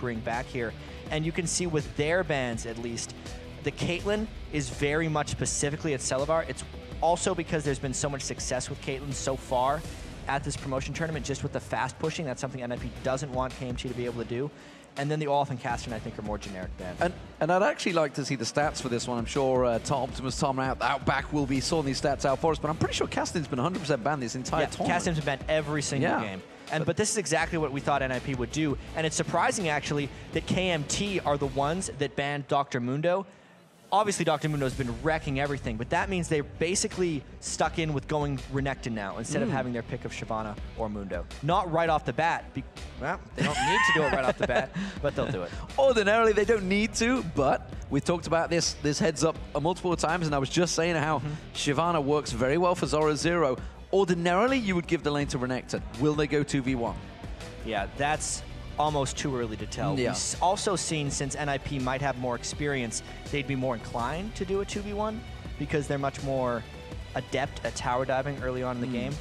bring back here. And you can see with their bans, at least, the Caitlyn is very much specifically at Celaver. It's also because there's been so much success with Caitlyn so far at this promotion tournament, just with the fast pushing. That's something NIP doesn't want KMT to be able to do. And then the Olaf and Castron, I think, are more generic bans. And I'd actually like to see the stats for this one. I'm sure Optimus Tom out back will be sorting these stats out for us, but I'm pretty sure Castron's been 100% banned this entire tournament. Castron's been banned every single game. But this is exactly what we thought NIP would do. And it's surprising, actually, that KMT are the ones that banned Dr. Mundo. Obviously, Dr. Mundo's been wrecking everything, but that means they're basically stuck in with going Renekton now instead of having their pick of Shyvana or Mundo. Not right off the bat. Well, they don't need to do it right off the bat, but they'll do it. Ordinarily, they don't need to, but we've talked about this heads up multiple times, and I was just saying how Shyvana works very well for Zorozero. Ordinarily, you would give the lane to Renekton. Will they go 2v1? Yeah, that's almost too early to tell. Yeah. We've also seen, since NIP might have more experience, they'd be more inclined to do a 2v1 because they're much more adept at tower diving early on in the game.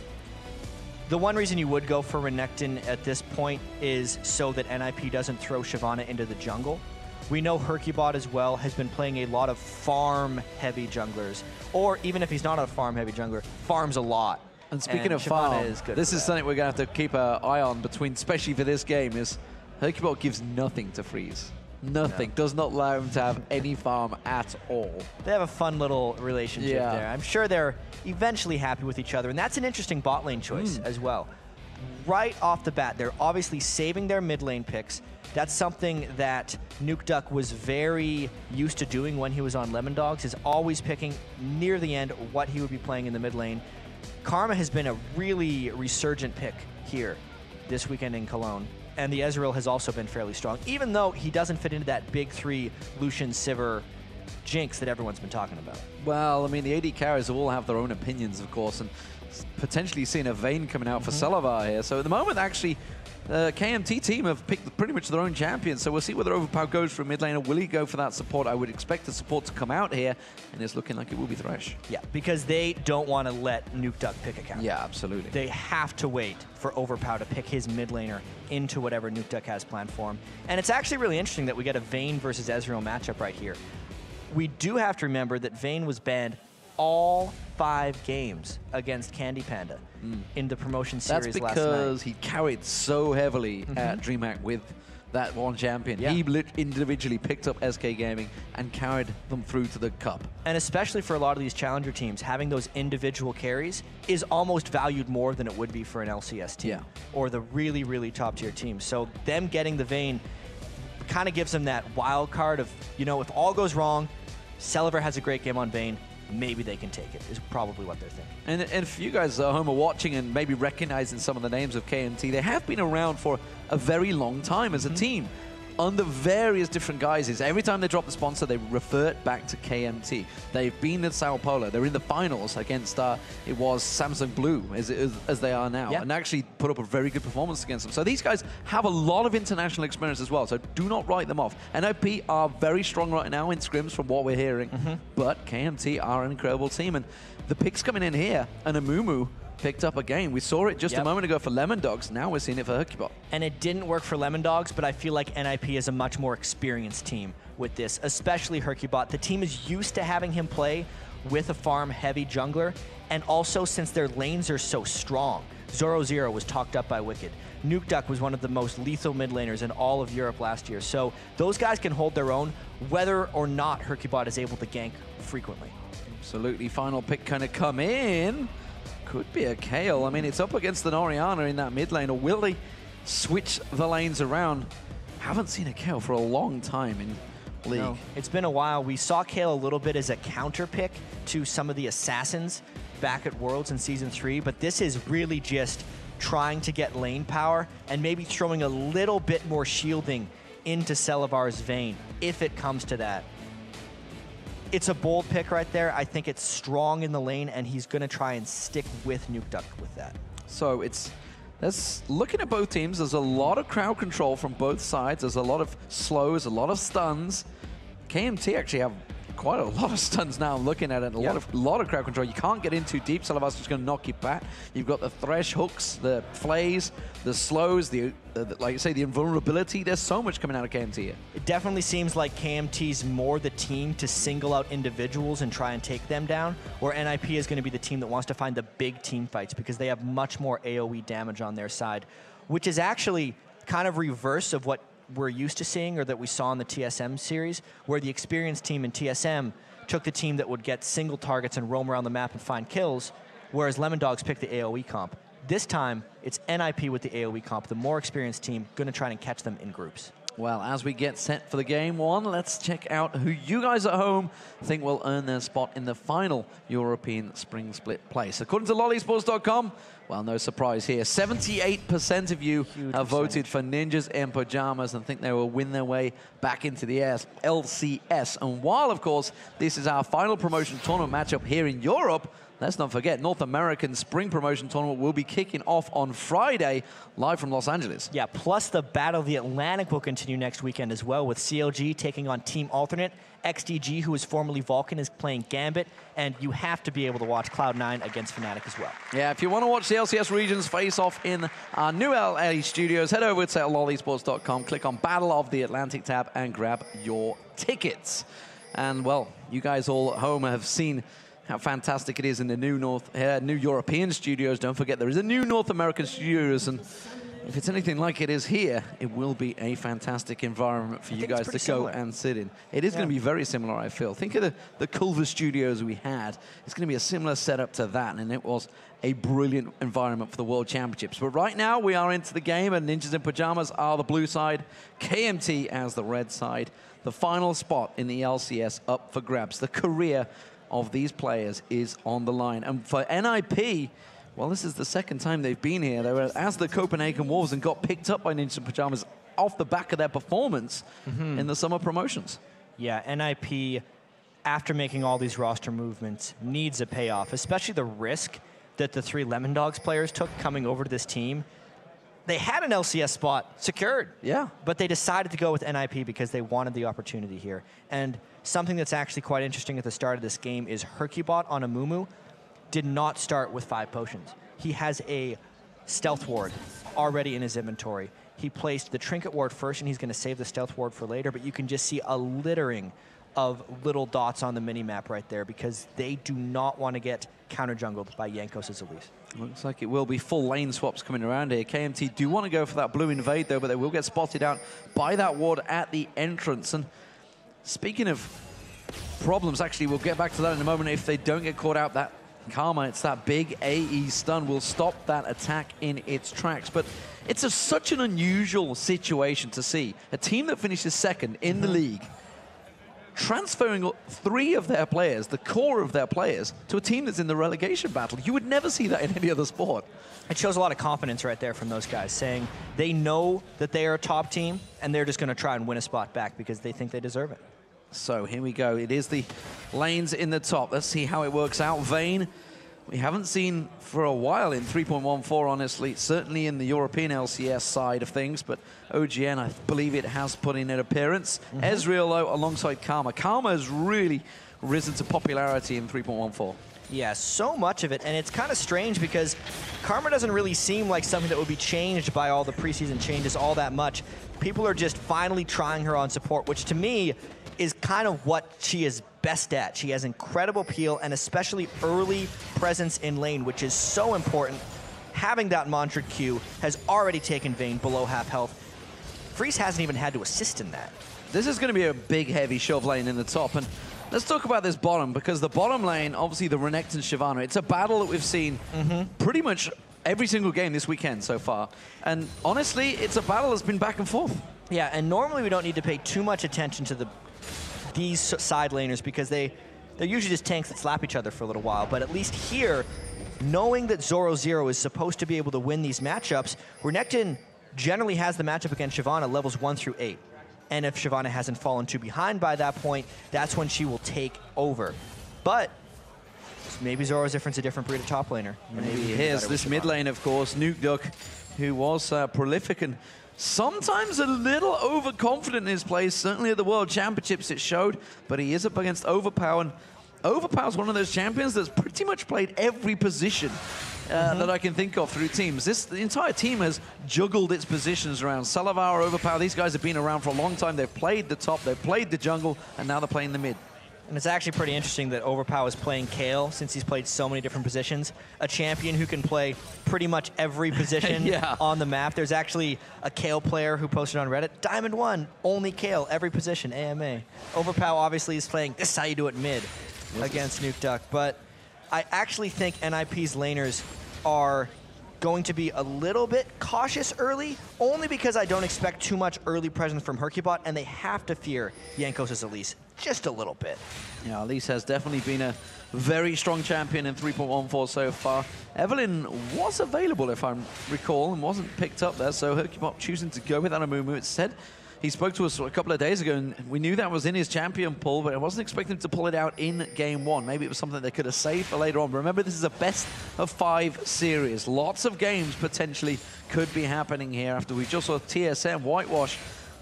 The one reason you would go for Renekton at this point is so that NIP doesn't throw Shyvana into the jungle. We know hyrqBot as well has been playing a lot of farm-heavy junglers, or even if he's not a farm-heavy jungler, farms a lot. And speaking of farm, this is something we're going to have to keep an eye on, especially for this game, is hyrqBot gives nothing to Freeze. Nothing. No. Does not allow him to have any farm at all. They have a fun little relationship there. I'm sure they're eventually happy with each other, and that's an interesting bot lane choice as well. Right off the bat, they're obviously saving their mid lane picks. That's something that Nukeduck was very used to doing when he was on Lemondogs, is always picking near the end what he would be playing in the mid lane. Karma has been a really resurgent pick here this weekend in Cologne, and the Ezreal has also been fairly strong, even though he doesn't fit into that big three Lucian, Sivir, Jinx that everyone's been talking about. Well, I mean, the AD carriers all have their own opinions, of course, and potentially seeing a Vayne coming out for Celaver here. So at the moment, actually, the KMT team have picked pretty much their own champion, so we'll see whether Overpow goes for a mid laner. Will he go for that support? I would expect the support to come out here, and it's looking like it will be Thresh. Yeah, because they don't want to let Nukeduck pick a counter. Yeah, absolutely. They have to wait for Overpow to pick his mid laner into whatever Nukeduck has planned for him. And it's actually really interesting that we get a Vayne versus Ezreal matchup right here. We do have to remember that Vayne was banned all 5 games against Candy Panda in the promotion series last night. That's because he carried so heavily at DreamHack with that one champion. Yeah. He individually picked up SK Gaming and carried them through to the cup. And especially for a lot of these challenger teams, having those individual carries is almost valued more than it would be for an LCS team or the really, really top tier teams. So them getting the Vayne kind of gives them that wild card of, you know, if all goes wrong, Celaver has a great game on Vayne, maybe they can take it, is probably what they're thinking. And if you guys at home are watching and maybe recognizing some of the names of KMT, they have been around for a very long time as a team under various different guises. Every time they drop the sponsor, they revert back to KMT. They've been at Sao Paulo. They're in the finals against, it was Samsung Blue, as they are now, and actually put up a very good performance against them. So these guys have a lot of international experience as well, so do not write them off. NIP are very strong right now in scrims from what we're hearing, but KMT are an incredible team. And the picks coming in here, and Amumu picked up a game. We saw it just a moment ago for Lemondogs. Now we're seeing it for hyrqBot. And it didn't work for Lemondogs, but I feel like NIP is a much more experienced team with this, especially hyrqBot. The team is used to having him play with a farm-heavy jungler, and also since their lanes are so strong. Zorozero was talked up by Wicked. Nukeduck was one of the most lethal mid laners in all of Europe last year. So those guys can hold their own, whether or not hyrqBot is able to gank frequently. Absolutely. Final pick kind of come in. Could be a Kayle. I mean, it's up against an Orianna in that mid lane, or will they switch the lanes around? Haven't seen a Kayle for a long time in League. No, it's been a while. We saw Kayle a little bit as a counter pick to some of the assassins back at Worlds in Season 3, but this is really just trying to get lane power and maybe throwing a little bit more shielding into Celaver's Vayne, if it comes to that. It's a bold pick right there. I think it's strong in the lane, and he's going to try and stick with Nukeduck with that. So looking at both teams, there's a lot of crowd control from both sides. There's a lot of slows, a lot of stuns. KMT actually have quite a lot of stuns now. I'm looking at it. A lot of crowd control. You can't get in too deep. Celaver's just going to knock you back. You've got the thresh hooks, the flays, the slows, the like you say, the invulnerability. There's so much coming out of KMT here. It definitely seems like KMT's more the team to single out individuals and try and take them down, where NIP is going to be the team that wants to find the big team fights because they have much more AoE damage on their side, which is actually kind of reverse of what we're used to seeing or that we saw in the TSM series, where the experienced team in TSM took the team that would get single targets and roam around the map and find kills, whereas Lemondogs picked the AoE comp. This time, it's NIP with the AoE comp, the more experienced team, going to try and catch them in groups. Well, as we get set for the game one, let's check out who you guys at home think will earn their spot in the final European Spring Split place. According to LollySports.com, well, no surprise here, 78% of you have voted for Ninjas in Pyjamas and think they will win their way back into the LCS. And while, of course, this is our final promotion tournament matchup here in Europe, let's not forget, North American Spring Promotion Tournament will be kicking off on Friday, live from Los Angeles. Yeah, plus the Battle of the Atlantic will continue next weekend as well, with CLG taking on Team Alternate. XDG, who is formerly Vulcan, is playing Gambit, and you have to be able to watch Cloud9 against Fnatic as well. Yeah, if you want to watch the LCS regions face off in our new LA studios, head over to LollySports.com, click on Battle of the Atlantic tab, and grab your tickets. And, well, you guys all at home have seen how fantastic it is in the new European studios. Don't forget, there is a new North American studios, and if it's anything like it is here, it will be a fantastic environment for you guys to go and sit in. It is going to be very similar, I feel. Think of the Culver studios we had. It's going to be a similar setup to that, and it was a brilliant environment for the World Championships. But right now, we are into the game, and Ninjas in Pyjamas are the blue side, KMT as the red side. The final spot in the LCS up for grabs. The career of these players is on the line. And for NIP, well, this is the second time they've been here. They were as the Copenhagen Wolves and got picked up by Ninjas in Pyjamas off the back of their performance in the summer promotions. Yeah, NIP, after making all these roster movements, needs a payoff, especially the risk that the 3 Lemondogs players took coming over to this team. They had an LCS spot secured, but they decided to go with NIP because they wanted the opportunity here. And something that's actually quite interesting at the start of this game is hyrqBot on Amumu did not start with 5 potions. He has a stealth ward already in his inventory. He placed the trinket ward first, and he's going to save the stealth ward for later, but you can just see a littering of little dots on the minimap right there because they do not want to get counter-jungled by Jankos' Elise. Looks like it will be full lane swaps coming around here. KMT do want to go for that blue invade, though, but they will get spotted out by that ward at the entrance. And speaking of problems, actually, we'll get back to that in a moment. If they don't get caught out, that Karma, it's that big AE stun will stop that attack in its tracks. But it's such an unusual situation to see. A team that finishes second in the league transferring 3 of their players, the core of their players, to a team that's in the relegation battle. You would never see that in any other sport. It shows a lot of confidence right there from those guys, saying they know that they are a top team, and they're just going to try and win a spot back because they think they deserve it. So here we go. It is the lanes in the top. Let's see how it works out. Vayne, we haven't seen for a while in 3.14, honestly. Certainly in the European LCS side of things, but OGN, I believe it has put in an appearance. Ezreal, though, alongside Karma. Karma has really risen to popularity in 3.14. Yeah, so much of it, and it's kind of strange because Karma doesn't really seem like something that would be changed by all the preseason changes all that much. People are just finally trying her on support, which to me is kind of what she is best at. She has incredible peel and especially early presence in lane, which is so important. Having that mantra Q has already taken Vayne below half health. Freeze hasn't even had to assist in that. This is going to be a big, heavy shove lane in the top. And let's talk about this bottom, because the bottom lane, obviously the Renekton Shyvana, it's a battle that we've seen pretty much every single game this weekend so far. And honestly, it's a battle that's been back and forth. Yeah, and normally we don't need to pay too much attention to these side laners because they're usually just tanks that slap each other for a little while. But at least here, knowing that Zorozero is supposed to be able to win these matchups, Renekton generally has the matchup against Shyvana levels 1 through 8. And if Shyvana hasn't fallen too behind by that point, that's when she will take over. But maybe Zoro's different, a different breed of top laner. Maybe here's this mid lane, of course, Nukeduck, who was prolific and sometimes a little overconfident in his plays. Certainly at the World Championships it showed, but he is up against Overpow, and Overpow's one of those champions that's pretty much played every position that I can think of through teams. The entire team has juggled its positions around. Celaver, Overpow, these guys have been around for a long time. They've played the top, they've played the jungle, and now they're playing the mid. And it's actually pretty interesting that Overpow is playing Kale since he's played so many different positions. A champion who can play pretty much every position on the map. There's actually a Kale player who posted on Reddit, Diamond 1, only Kale, every position, AMA. Overpow obviously is playing, this is how you do it mid against Nukeduck. But I actually think NIP's laners are going to be a little bit cautious early, only because I don't expect too much early presence from hyrqBot, and they have to fear Jankos' Elise just a little bit. Yeah, Elise has definitely been a very strong champion in 3.14 so far. Evelyn was available, if I recall, and wasn't picked up there, so hyrqBot choosing to go with Anamumu instead. He spoke to us a couple of days ago, and we knew that was in his champion pool, but I wasn't expecting him to pull it out in game one. Maybe it was something they could have saved for later on. But remember, this is a best-of-5 series. Lots of games potentially could be happening here after we just saw TSM whitewash.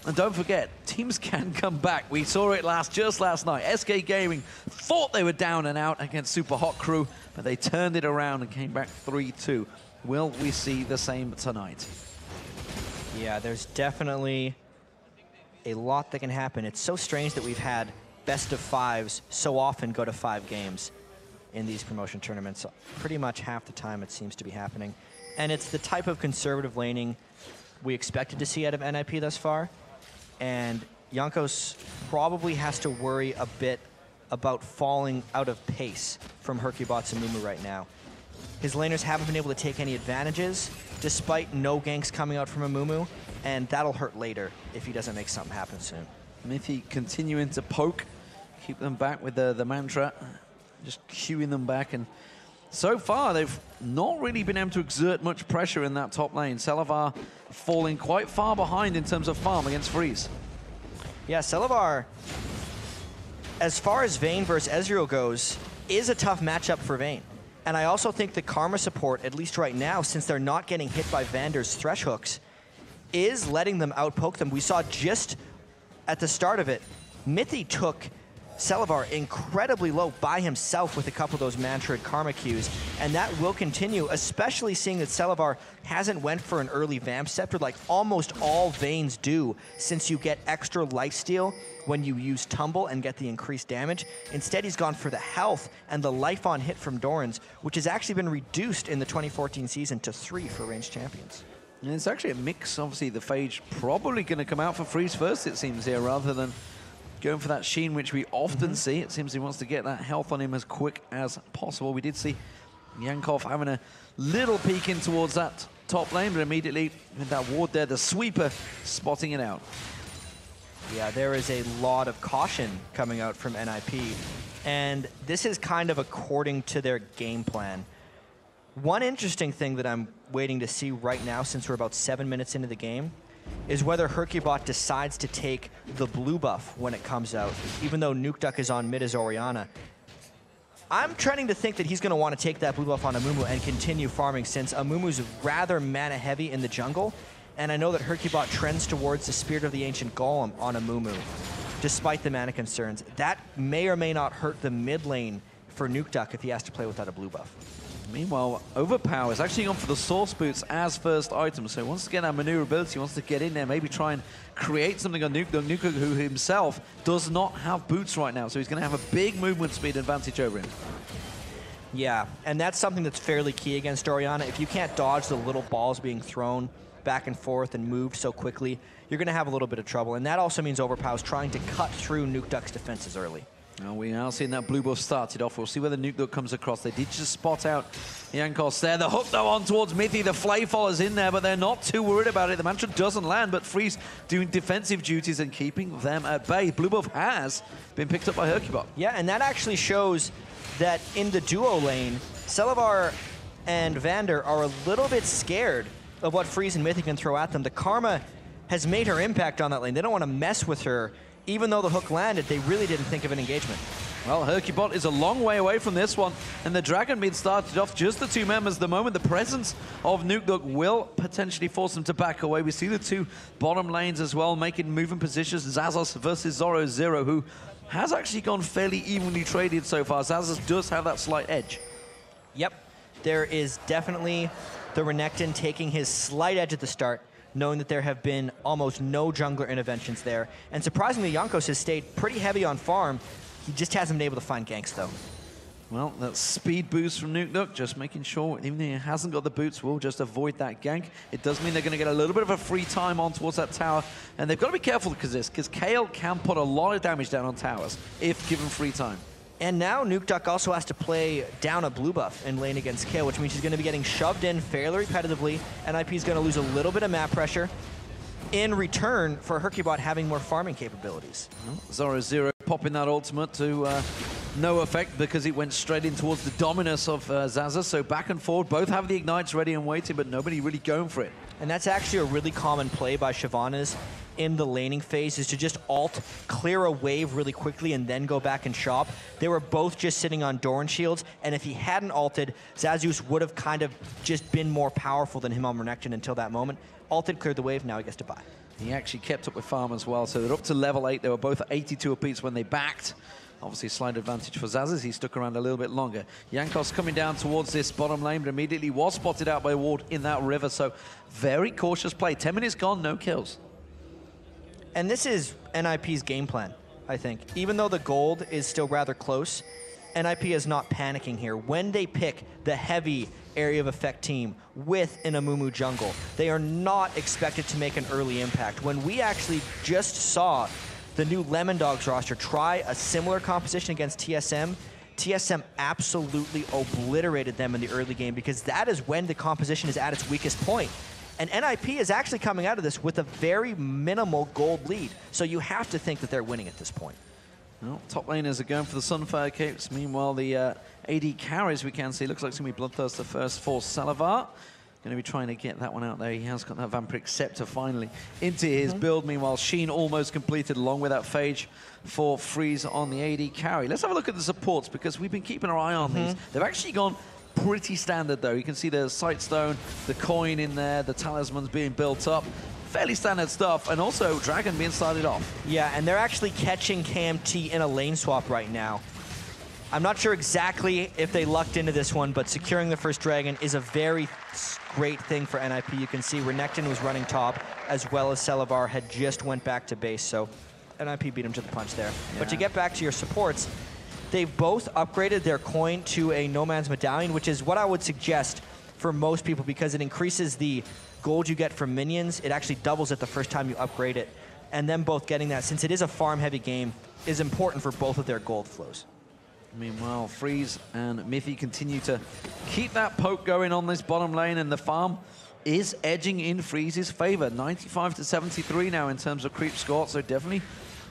And don't forget, teams can come back. We saw it just last night. SK Gaming thought they were down and out against SUPA HOT CREW, but they turned it around and came back 3-2. Will we see the same tonight? Yeah, there's definitely a lot that can happen. It's so strange that we've had best-of-5s so often go to 5 games in these promotion tournaments. Pretty much half the time it seems to be happening. And it's the type of conservative laning we expected to see out of NIP thus far. And Jankos probably has to worry a bit about falling out of pace from hyrqBot's Amumu right now. His laners haven't been able to take any advantages, despite no ganks coming out from Amumu, and that'll hurt later if he doesn't make something happen soon. Mithy continuing to poke, keep them back with the mantra, just queuing them back, and so far they've not really been able to exert much pressure in that top lane. Celaver falling quite far behind in terms of farm against Freeze. Yeah, Celaver, as far as Vayne versus Ezreal goes, is a tough matchup for Vayne. And I also think the Karma support, at least right now, since they're not getting hit by Vander's Thresh hooks, is letting them outpoke them. We saw just at the start of it, Mithy took Celaver incredibly low by himself with a couple of those Mantrid Karma Qs, and that will continue, especially seeing that Celaver hasn't went for an early Vamp Scepter like almost all Vaynes do, since you get extra lifesteal when you use Tumble and get the increased damage. Instead, he's gone for the health and the life on hit from Doran's, which has actually been reduced in the 2014 season to 3 for ranged champions. And it's actually a mix. Obviously, the Phage probably going to come out for Freeze first, it seems, here, rather than going for that Sheen, which we often see. It seems he wants to get that health on him as quick as possible. We did see Jankos having a little peek in towards that top lane, but immediately with that ward there, the sweeper spotting it out. Yeah, there is a lot of caution coming out from NIP, and this is kind of according to their game plan. One interesting thing that I'm waiting to see right now, since we're about 7 minutes into the game, is whether hyrqBot decides to take the blue buff when it comes out, even though Nukeduck is on mid as Orianna. I'm trending to think that he's going to want to take that blue buff on Amumu and continue farming, since Amumu's rather mana heavy in the jungle, and I know that hyrqBot trends towards the Spirit of the Ancient Golem on Amumu, despite the mana concerns. That may or may not hurt the mid lane for Nukeduck if he has to play without a blue buff. Meanwhile, Overpow is actually gone for the Source Boots as first item, so he wants to get that maneuverability, he wants to get in there, maybe try and create something on Nukeduck. Nukeduck, who himself does not have boots right now, so he's going to have a big movement speed advantage over him. Yeah, and that's something that's fairly key against Orianna. If you can't dodge the little balls being thrown back and forth and moved so quickly, you're going to have a little bit of trouble, and that also means Overpow's trying to cut through Nukeduck's defenses early. Now we are seeing that blue buff started off. We'll see where the Nukeduck comes across. They did just spot out Jankos there. The hook though on towards Mithy. The flay follows in there, but they're not too worried about it. The mantra doesn't land, but Freeze doing defensive duties and keeping them at bay. Blue buff has been picked up by hyrqBot. Yeah, and that actually shows that in the duo lane, Celaver and Vander are a little bit scared of what Freeze and Mithy can throw at them. The Karma has made her impact on that lane. They don't want to mess with her. Even though the hook landed, they really didn't think of an engagement. Well, hyrqBot is a long way away from this one, and the Dragon mid started off just the two members. The moment the presence of Nukeduck will potentially force them to back away. We see the two bottom lanes as well, making moving positions. Xaxus versus Zorozero, who has actually gone fairly evenly traded so far. Xaxus does have that slight edge. Yep, there is definitely the Renekton taking his slight edge at the start, knowing that there have been almost no jungler interventions there. And surprisingly, Jankos has stayed pretty heavy on farm. He just hasn't been able to find ganks, though. Well, that speed boost from Nukeduck, just making sure, even though he hasn't got the boots, we'll just avoid that gank. It does mean they're going to get a little bit of a free time on towards that tower, and they've got to be careful because Kayle can put a lot of damage down on towers if given free time. And now Nukeduck also has to play down a blue buff in lane against Kayle, which means he's going to be getting shoved in fairly repetitively. NIP is going to lose a little bit of map pressure in return for hyrqBot having more farming capabilities. Zorozero popping that ultimate to no effect because it went straight in towards the Dominus of Xaxus. So back and forward, both have the ignites ready and waiting, but nobody really going for it. And that's actually a really common play by Shyvana's in the laning phase, is to just ult, clear a wave really quickly, and then go back and shop. They were both just sitting on Doran shields, and if he hadn't ulted, Xaxus would have kind of just been more powerful than him on Renekton until that moment. Ulted, cleared the wave, now he gets to buy. He actually kept up with farm as well, so they're up to level 8. They were both at 82 apiece when they backed. Obviously, slight advantage for Xaxus. He stuck around a little bit longer. Jankos coming down towards this bottom lane, but immediately was spotted out by a ward in that river, so very cautious play. 10 minutes gone, no kills. And this is NIP's game plan, I think. Even though the gold is still rather close, NIP is not panicking here. When they pick the heavy area of effect team with an Amumu jungle, they are not expected to make an early impact. When we actually just saw the new Lemon Dogs roster try a similar composition against TSM, TSM absolutely obliterated them in the early game, because that is when the composition is at its weakest point. And NIP is actually coming out of this with a very minimal gold lead. So you have to think that they're winning at this point. Well, top laners are going for the Sunfire Capes. Meanwhile, the AD carries, we can see, looks like it's going to be Bloodthirster first for Celaver. Going to be trying to get that one out there. He has got that Vampiric Scepter finally into his build. Meanwhile, Sheen almost completed along with that Phage for Freeze on the AD carry. Let's have a look at the supports, because we've been keeping our eye on these. They've actually gone pretty standard, though. You can see the Sightstone, the coin in there, the talismans being built up. Fairly standard stuff, and also Dragon being started off. Yeah, and they're actually catching KMT in a lane swap right now. I'm not sure exactly if they lucked into this one, but securing the first Dragon is a very great thing for NIP. You can see Renekton was running top, as well as Celaver had just went back to base, so NIP beat him to the punch there. Yeah. But to get back to your supports, they've both upgraded their coin to a No Man's Medallion, which is what I would suggest for most people, because it increases the gold you get from minions. It actually doubles it the first time you upgrade it. And them both getting that, since it is a farm-heavy game, is important for both of their gold flows. Meanwhile, Freeze and Mithy continue to keep that poke going on this bottom lane, and the farm is edging in Freeze's favor. 95 to 73 now in terms of creep score, so definitely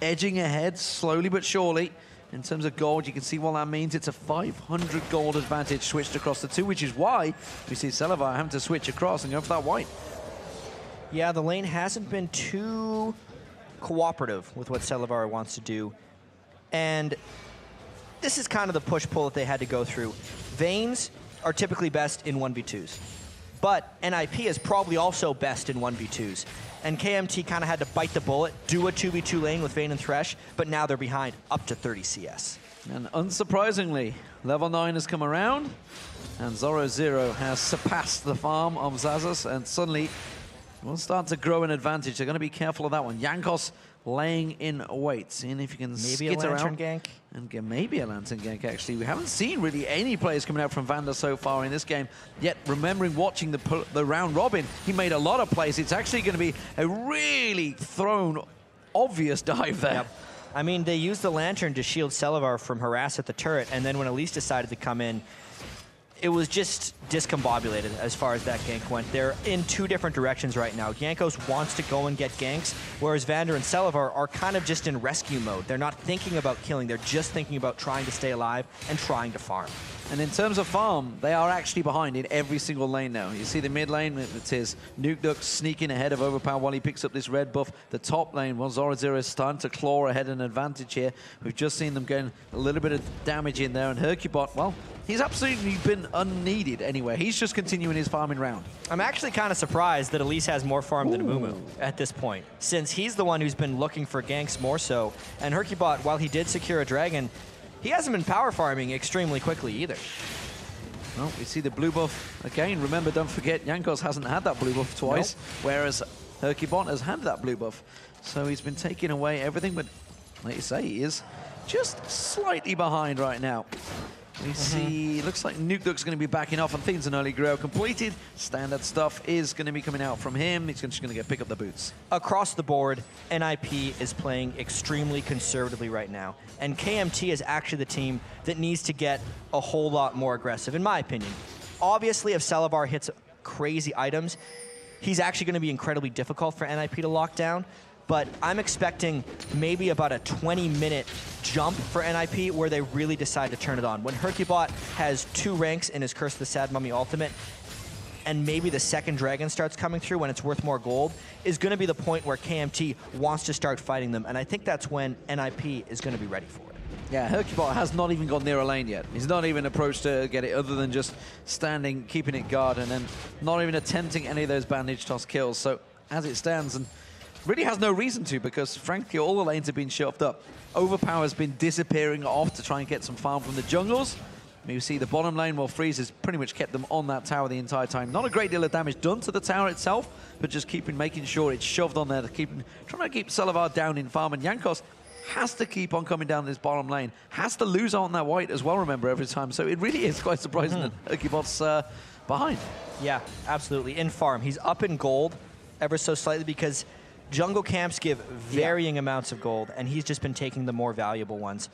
edging ahead slowly but surely. In terms of gold, you can see what that means. It's a 500 gold advantage switched across the two, which is why we see Celaver having to switch across and go for that white. Yeah, the lane hasn't been too cooperative with what Celaver wants to do. And this is kind of the push-pull that they had to go through. Vaynes are typically best in 1v2s, but NIP is probably also best in 1v2s. And KMT kind of had to bite the bullet, do a 2v2 lane with Vayne and Thresh, but now they're behind up to 30 CS. And unsurprisingly, level 9 has come around, and Zorozero has surpassed the farm of Xaxus, and suddenly will start to grow an advantage. They're going to be careful of that one. Jankos laying in wait, seeing if you can skit around. Gank. And get maybe a Lantern gank, actually. We haven't seen really any players coming out from Vander so far in this game. Yet, remembering watching the round robin, he made a lot of plays. It's actually going to be a really thrown, obvious dive there. Yep. I mean, they used the Lantern to shield Celaver from harass at the turret, and then when Elise decided to come in, it was just discombobulated as far as that gank went. They're in two different directions right now. Jankos wants to go and get ganks, whereas Vander and Celaver are kind of just in rescue mode. They're not thinking about killing, they're just thinking about trying to stay alive and trying to farm. And in terms of farm, they are actually behind in every single lane now. You see the mid lane, it is Nukeduck sneaking ahead of Overpow while he picks up this red buff. The top lane, well, Zorozero is starting to claw ahead an advantage here. We've just seen them getting a little bit of damage in there. And hyrqBot, well, he's absolutely been unneeded anyway. He's just continuing his farming round. I'm actually kind of surprised that Elise has more farm than Amumu at this point, since he's the one who's been looking for ganks more so. And hyrqBot, while he did secure a dragon, he hasn't been power farming extremely quickly either. Well, we see the blue buff again. Remember, don't forget, Jankos hasn't had that blue buff twice, whereas hyrqBot has had that blue buff. So he's been taking away everything, but like you say, he is just slightly behind right now. We see, looks like Nukeduck's going to be backing off on things. An early grow completed. Standard stuff is going to be coming out from him. He's just going to pick up the boots. Across the board, NIP is playing extremely conservatively right now. And KMT is actually the team that needs to get a whole lot more aggressive, in my opinion. Obviously, if Celaver hits crazy items, he's actually going to be incredibly difficult for NIP to lock down. But I'm expecting maybe about a 20-minute jump for NIP where they really decide to turn it on. When hyrqBot has 2 ranks in his Curse of the Sad Mummy ultimate, and maybe the second dragon starts coming through when it's worth more gold, is going to be the point where KMT wants to start fighting them. And I think that's when NIP is going to be ready for it. Yeah, hyrqBot has not even gone near a lane yet. He's not even approached to get it other than just standing, keeping it guard, and then not even attempting any of those bandage toss kills. So as it stands, and really has no reason to, because frankly all the lanes have been shoved up. Overpow has been disappearing off to try and get some farm from the jungles. You see the bottom lane, well, Freeze has pretty much kept them on that tower the entire time. Not a great deal of damage done to the tower itself, but just making sure it's shoved on there, trying to keep Celaver down in farm. And Jankos has to keep on coming down this bottom lane, has to lose on that white as well, remember, every time. So it really is quite surprising that hyrqBot's behind. Yeah, absolutely. In farm, he's up in gold ever so slightly because jungle camps give varying amounts of gold, and he's just been taking the more valuable ones.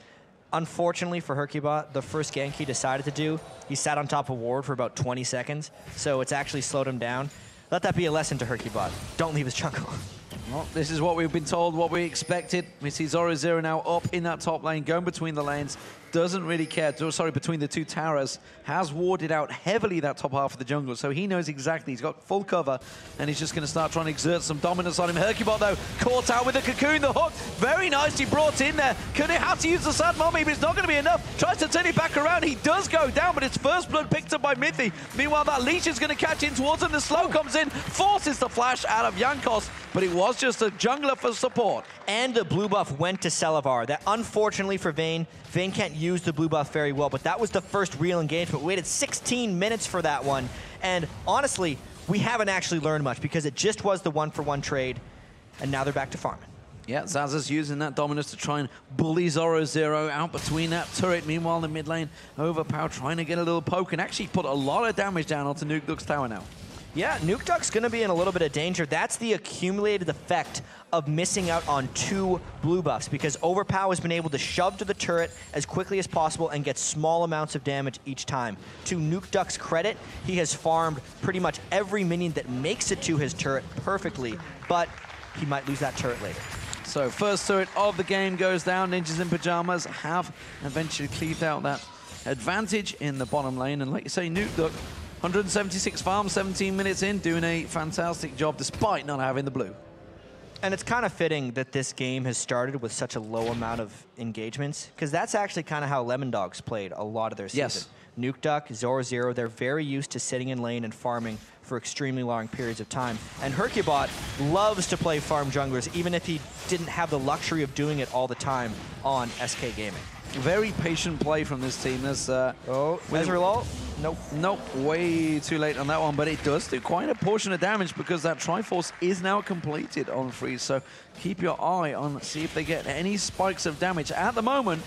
Unfortunately for hyrqBot, the first gank he decided to do, he sat on top of ward for about 20 seconds, so it's actually slowed him down. Let that be a lesson to hyrqBot. Don't leave his jungle. Well, this is what we've been told, what we expected. We see Zorozero now up in that top lane, going between the lanes. Doesn't really care, sorry, between the 2 towers. Has warded out heavily that top half of the jungle, so he knows exactly. He's got full cover, and he's just going to start trying to exert some dominance on him. hyrqBot, though, caught out with the cocoon, the hook. Very nicely brought in there. Could he have to use the Sad Mummy, but it's not going to be enough. Tries to turn it back around. He does go down, but it's first blood picked up by Mithy. Meanwhile, that leech is going to catch in towards him. The slow comes in, forces the flash out of Jankos, but it was just a jungler for support. And the blue buff went to Celaver. That, unfortunately for Vayne can't use the blue buff very well, but that was the first real engagement. We waited 16 minutes for that one, and honestly, we haven't actually learned much because it just was the 1-for-1 trade, and now they're back to farming. Yeah, Xaxus using that dominance to try and bully Zorozero out between that turret. Meanwhile, in the mid lane, Overpow trying to get a little poke and actually put a lot of damage down onto Nukeduck's tower now. Yeah, Nukeduck's going to be in a little bit of danger. That's the accumulated effect of missing out on 2 blue buffs, because Overpow has been able to shove to the turret as quickly as possible and get small amounts of damage each time. To Nukeduck's credit, he has farmed pretty much every minion that makes it to his turret perfectly, but he might lose that turret later. So first turret of the game goes down. Ninjas in Pyjamas have eventually cleaved out that advantage in the bottom lane, and like you say, Nukeduck, 176 farm, 17 minutes in, doing a fantastic job despite not having the blue. And it's kind of fitting that this game has started with such a low amount of engagements, because that's actually kind of how Lemon Dogs played a lot of their season. Yes. Nukeduck, Zorozero, they're very used to sitting in lane and farming for extremely long periods of time. And hyrqBot loves to play farm junglers, even if he didn't have the luxury of doing it all the time on SK Gaming. Very patient play from this team. There's Ezreal? Nope, way too late on that one, but it does do quite a portion of damage because that Triforce is now completed on Freeze. So keep your eye on, see if they get any spikes of damage. At the moment,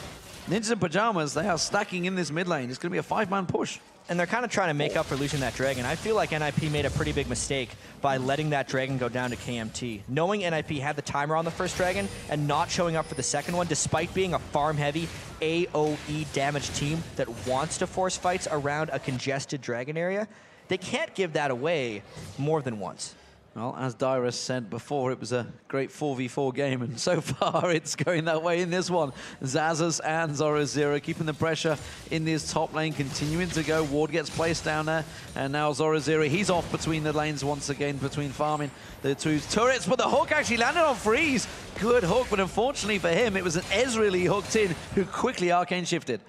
Ninjas in Pyjamas, they are stacking in this mid lane. It's going to be a 5-man push. And they're kind of trying to make up for losing that dragon. I feel like NIP made a pretty big mistake by letting that dragon go down to KMT. Knowing NIP had the timer on the first dragon and not showing up for the second one, despite being a farm-heavy AoE damage team that wants to force fights around a congested dragon area, they can't give that away more than once. Well, as Dyrus said before, it was a great 4v4 game, and so far it's going that way in this one. Xaxus and Zorozero keeping the pressure in this top lane, continuing to go. Ward gets placed down there, and now Zorozero, he's off between the lanes once again, between farming the two turrets, but the hook actually landed on Freeze. Good hook, but unfortunately for him, it was an Ezreal he hooked in, who quickly arcane shifted.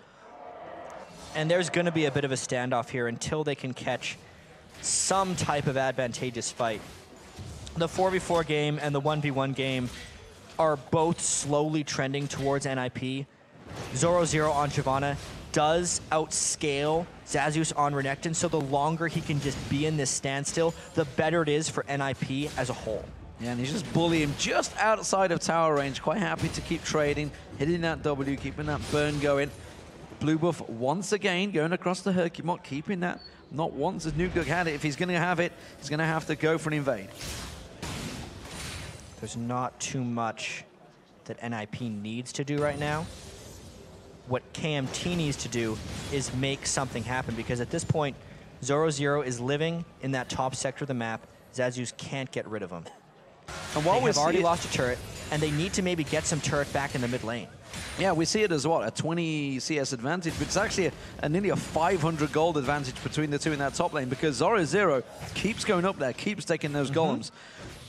And there's going to be a bit of a standoff here until they can catch some type of advantageous fight. The 4v4 game and the 1v1 game are both slowly trending towards NIP. Zorozero on Shyvana does outscale Xaxus on Renekton, so the longer he can just be in this standstill, the better it is for NIP as a whole. Yeah, and he's just bullying just outside of tower range. Quite happy to keep trading, hitting that W, keeping that burn going. Blue buff once again going across the hyrqBot, keeping that. Not once has Nukeduck had it. If he's going to have it, he's going to have to go for an invade. There's not too much that NIP needs to do right now. What KMT needs to do is make something happen, because at this point, Zorozero is living in that top sector of the map. Xaxus can't get rid of him. And while we've already lost a turret, and they need to maybe get some turret back in the mid lane. Yeah, we see it as what, a 20 CS advantage, but it's actually nearly a 500 gold advantage between the two in that top lane, because Zorozero keeps going up there, keeps taking those golems.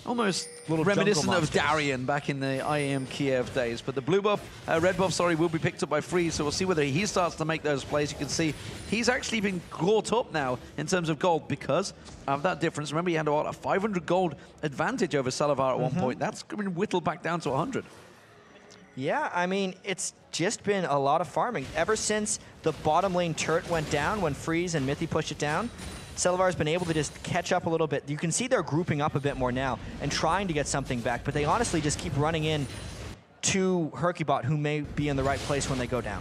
Almost reminiscent of Darien back in the IAM Kiev days. But the blue buff, red buff, sorry, will be picked up by Freeze, so we'll see whether he starts to make those plays. You can see he's actually been caught up now in terms of gold because of that difference. Remember, he had a 500 gold advantage over Celaver at one point. That's been whittled back down to 100. Yeah, I mean, it's just been a lot of farming. Ever since the bottom lane turret went down when Freeze and Mithy pushed it down, Celaver's been able to just catch up a little bit. You can see they're grouping up a bit more now and trying to get something back, but they honestly just keep running in to hyrqBot, who may be in the right place when they go down.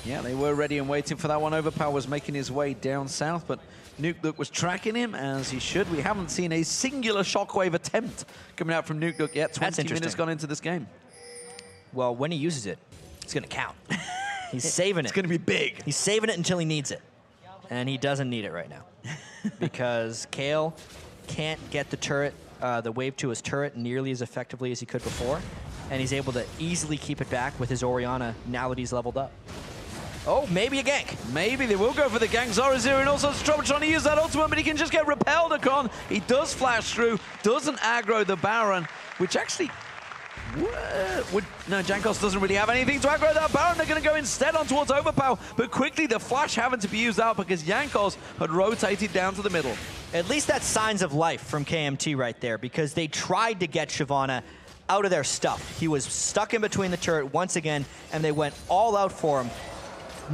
Yeah, they were ready and waiting for that one. Overpow was making his way down south, but Nukeduck was tracking him, as he should. We haven't seen a singular shockwave attempt coming out from Nukeduck yet. 20 minutes gone into this game. Well, when he uses it, it's going to count. He's saving it. It's going to be big. He's saving it until he needs it. And he doesn't need it right now. Because Kale can't get the turret, the wave to his turret nearly as effectively as he could before. And he's able to easily keep it back with his Orianna now that he's leveled up. Oh, maybe a gank. Maybe they will go for the gank. Zorozero in all sorts of trouble trying to use that ultimate, but he can just get repelled upon. He does flash through, doesn't aggro the Baron, which actually... No, Jankos doesn't really have anything to aggro that Baron. They're going to go instead on towards Overpow, but quickly the flash having to be used out because Jankos had rotated down to the middle. At least that's signs of life from KMT right there, because they tried to get Shyvana out of their stuff. He was stuck in between the turret once again, and they went all out for him.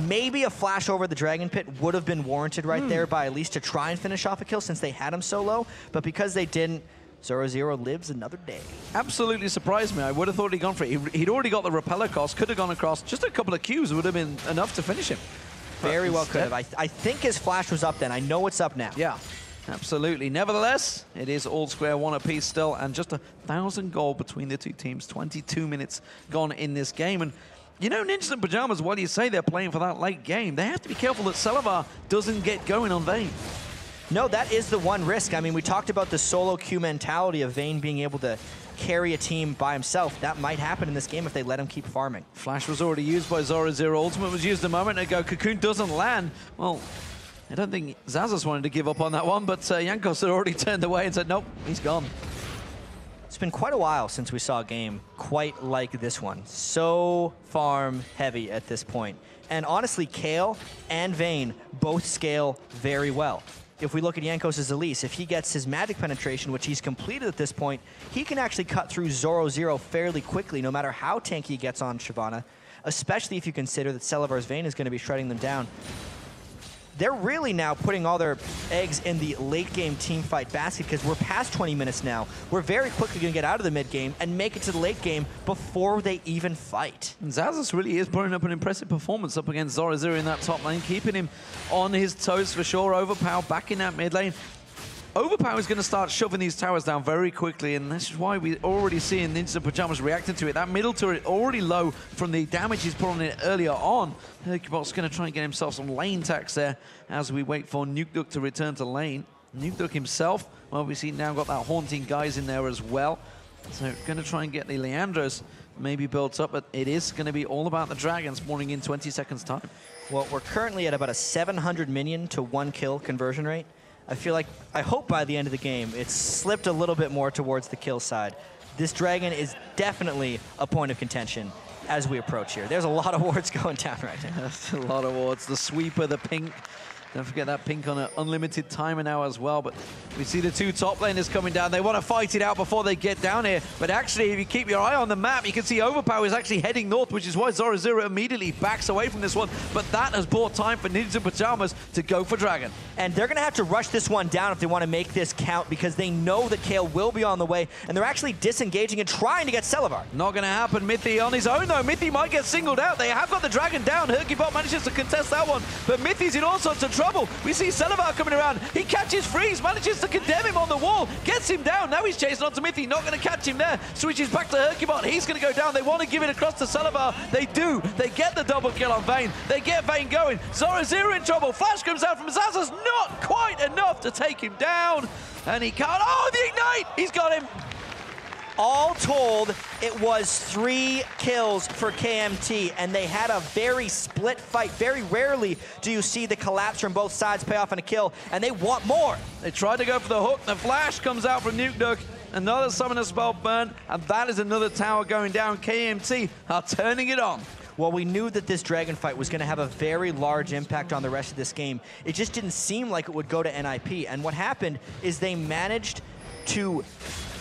Maybe a flash over the Dragon Pit would have been warranted right there by at least to try and finish off a kill since they had him so low, but because they didn't, Zorozero lives another day. Absolutely surprised me. I would have thought he'd gone for it. He'd already got the repeller cost, could have gone across. Just a couple of Qs would have been enough to finish him. Very well could have. I think his flash was up then. I know it's up now. Yeah, absolutely. Nevertheless, it is all square one apiece still, and just 1,000 gold between the two teams. 22 minutes gone in this game. And you know, Ninjas and Pyjamas, while you say they're playing for that late game, they have to be careful that Celaver doesn't get going on Vayne. No, that is the one risk. I mean, we talked about the solo queue mentality of Vayne being able to carry a team by himself. That might happen in this game if they let him keep farming. Flash was already used by Zorozero. Ultimate was used a moment ago. Cocoon doesn't land. Well, I don't think Xaxus wanted to give up on that one, but Jankos had already turned away and said, nope, he's gone. It's been quite a while since we saw a game quite like this one. So farm heavy at this point. And honestly, Kale and Vayne both scale very well. If we look at Jankos' Elise, if he gets his magic penetration, which he's completed at this point, he can actually cut through Zorozero fairly quickly, no matter how tanky he gets on Shyvana, especially if you consider that Celaver's Vayne is going to be shredding them down. They're really now putting all their eggs in the late-game teamfight basket because we're past 20 minutes now. We're very quickly going to get out of the mid-game and make it to the late game before they even fight. And Xaxus really is putting up an impressive performance up against Zorozero in that top lane, keeping him on his toes for sure. Overpow back in that mid lane. Overpow is going to start shoving these towers down very quickly, and this is why we're already seeing Ninjas and Pyjamas reacting to it. That middle turret already low from the damage he's put on it earlier on. hyrqBot's going to try and get himself some lane tax there as we wait for Nukeduck to return to lane. Nukeduck himself, obviously now got that haunting guys in there as well. So going to try and get the Leandros maybe built up, but it is going to be all about the Dragon spawning in 20 seconds time. Well, we're currently at about a 700 minion to 1 kill conversion rate. I hope by the end of the game, it's slipped a little bit more towards the kill side. This Dragon is definitely a point of contention as we approach here. There's a lot of wards going down right now. That's a lot of wards. The sweeper, the pink. Don't forget that pink on an unlimited timer now as well. But we see the two top laners coming down. They want to fight it out before they get down here. But actually, if you keep your eye on the map, you can see Overpow is actually heading north, which is why Zorozero immediately backs away from this one. But that has bought time for Ninjas and Pyjamas to go for Dragon. And they're going to have to rush this one down if they want to make this count, because they know that Kale will be on the way, and they're actually disengaging and trying to get Celaver. Not going to happen. Mithy on his own, though. Mithy might get singled out. They have got the Dragon down. hyrqBot manages to contest that one, but Mithy's in all sorts of trouble. We see Celaver coming around. He catches Freeze, manages to condemn him on the wall, gets him down. Now he's chasing onto Mithy. Not going to catch him there. Switches back to hyrqBot. He's going to go down. They want to give it across to Celaver. They do. They get the double kill on Vane. They get Vane going. Zorozero in trouble. Flash comes out from Xaxus. Not quite enough to take him down. And he can't. Oh, the Ignite! He's got him. All told, it was 3 kills for KMT, and they had a very split fight. Very rarely do you see the collapse from both sides pay off on a kill, and they want more. They tried to go for the hook. The flash comes out from Nukeduck. Another summoner spell burn, and that is another tower going down. KMT are turning it on. Well, we knew that this Dragon fight was going to have a very large impact on the rest of this game. It just didn't seem like it would go to NIP, and what happened is they managed to,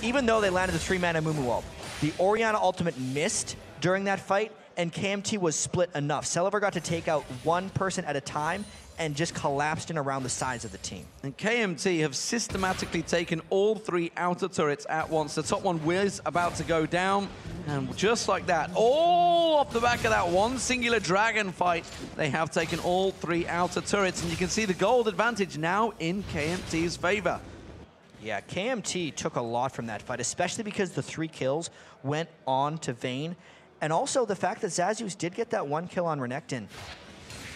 even though they landed the 3-mana Mumu ult, the Orianna ultimate missed during that fight, and KMT was split enough. Celaver got to take out one person at a time and just collapsed in around the sides of the team. And KMT have systematically taken all 3 outer turrets at once. The top one was about to go down, and just like that, all off the back of that one singular Dragon fight, they have taken all 3 outer turrets, and you can see the gold advantage now in KMT's favor. Yeah, KMT took a lot from that fight, especially because the 3 kills went on to Vane, and also the fact that Xaxus did get that 1 kill on Renekton.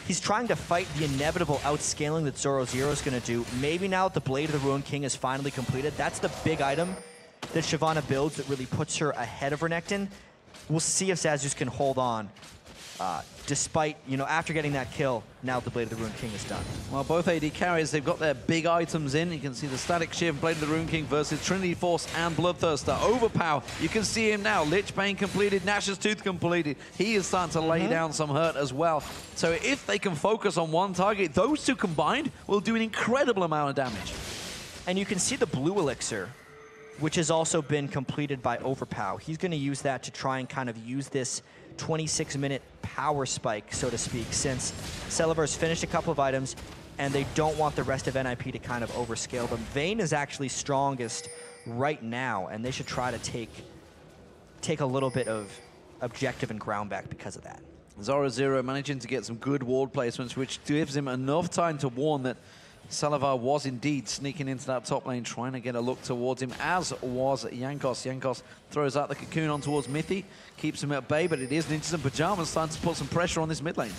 He's trying to fight the inevitable outscaling that Zorozero is going to do. Maybe now that the Blade of the Ruined King is finally completed, that's the big item that Shyvana builds that really puts her ahead of Renekton. We'll see if Xaxus can hold on, despite, you know, after getting that kill, now the Blade of the Ruined King is done. Well, both AD carries, they've got their big items in. You can see the Static Shiv, Blade of the Ruined King versus Trinity Force and Bloodthirster. Overpow, you can see him now. Lich Bane completed, Nash's Tooth completed. He is starting to lay down some hurt as well. So if they can focus on one target, those two combined will do an incredible amount of damage. And you can see the blue elixir, which has also been completed by Overpow. He's going to use that to try and kind of use this 26-minute power spike, so to speak, since Celaver's finished a couple of items and they don't want the rest of NIP to kind of overscale them. Vane is actually strongest right now, and they should try to take a little bit of objective and ground back because of that. Zorozero managing to get some good ward placements, which gives him enough time to warn that Celaver was indeed sneaking into that top lane, trying to get a look towards him, as was Jankos. Jankos throws out the cocoon on towards Mithy, keeps him at bay, but it is Ninjas and Pyjamas starting to put some pressure on this mid lane.